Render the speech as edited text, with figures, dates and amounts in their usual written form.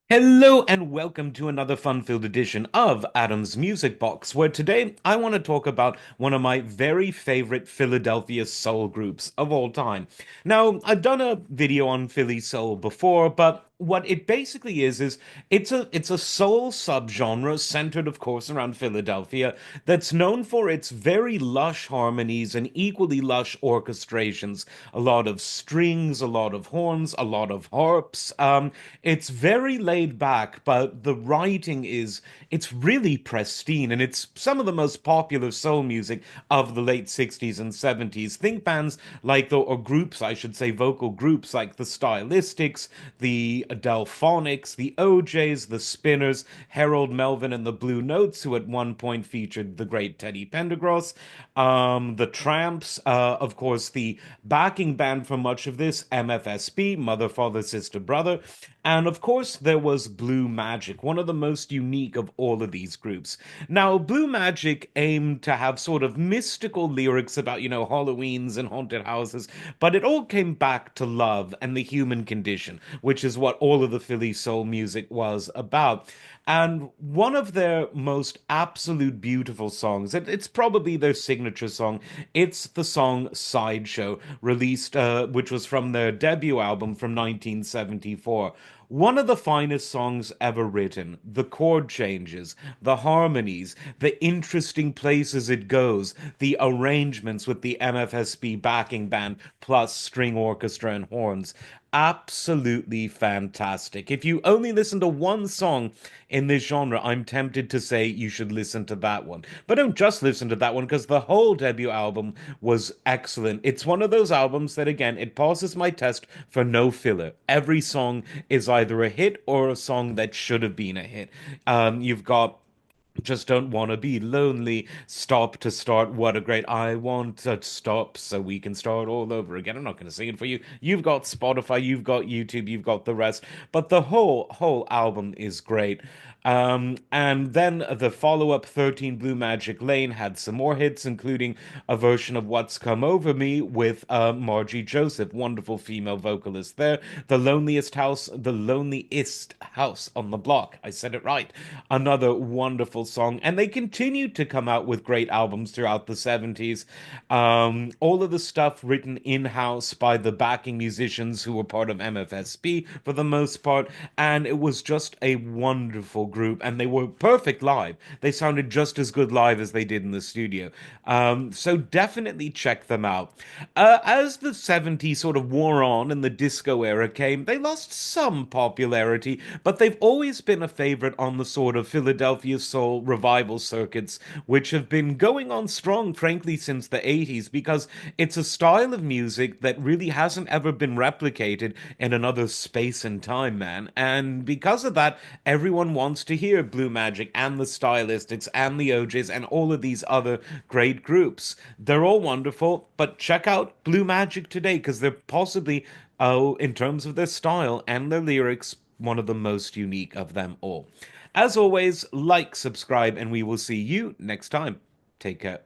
Hello and welcome to another fun-filled edition of Adam's Music Box, where today I want to talk about one of my very favorite Philadelphia soul groups of all time. Now, I've done a video on Philly soul before, but what it basically is it's a soul subgenre centered, of course, around Philadelphia that's known for its very lush harmonies and equally lush orchestrations. A lot of strings, a lot of horns, a lot of harps. It's very laid back, but the writing is it's really pristine, and it's some of the most popular soul music of the late 60s and 70s. Think bands like or groups, I should say, vocal groups like the Stylistics, the Delphonics, the OJs, the Spinners, Harold Melvin and the Blue Notes, who at one point featured the great Teddy Pendergrass, the Tramps, of course, the backing band for much of this, MFSB, Mother, Father, Sister, Brother, and of course, there was Blue Magic, one of the most unique of all of these groups. Now, Blue Magic aimed to have sort of mystical lyrics about, Halloweens and haunted houses, but it all came back to love and the human condition, which is what all of the Philly soul music was about. And one of their most absolute beautiful songs, it's probably their signature song, it's the song Sideshow, released, which was from their debut album from 1974. One of the finest songs ever written. The chord changes, the harmonies, the interesting places it goes, the arrangements with the MFSB backing band plus string orchestra and horns. Absolutely fantastic. If you only listen to one song in this genre, I'm tempted to say you should listen to that one. But don't just listen to that one because the whole debut album was excellent. It's one of those albums that, again, it passes my test for no filler. Every song is either a hit or a song that should have been a hit. You've got just don't want to be lonely. Stop to start. What a great. I want to stop so we can start all over again. I'm not going to sing it for you. You've got Spotify, you've got YouTube, you've got the rest. But the whole album is great. And then the follow-up 13 Blue Magic Lane had some more hits, including a version of What's Come Over Me with Margie Joseph, wonderful female vocalist there. The loneliest house on the block. I said it right. Another wonderful song. And they continued to come out with great albums throughout the 70s. All of the stuff written in-house by the backing musicians who were part of MFSB for the most part. And it was just a wonderful group. And they were perfect live. They sounded just as good live as they did in the studio. So definitely check them out. As the 70s sort of wore on and the disco era came, they lost some popularity, but they've always been a favorite on the sort of Philadelphia soul revival circuits, which have been going on strong, frankly, since the 80s, because it's a style of music that really hasn't ever been replicated in another space and time, man. And because of that, everyone wants to hear Blue Magic and the Stylistics and the OJs and all of these other great groups. They're all wonderful, but check out Blue Magic today because they're possibly, in terms of their style and their lyrics, one of the most unique of them all. As always, like, subscribe, and we will see you next time. Take care.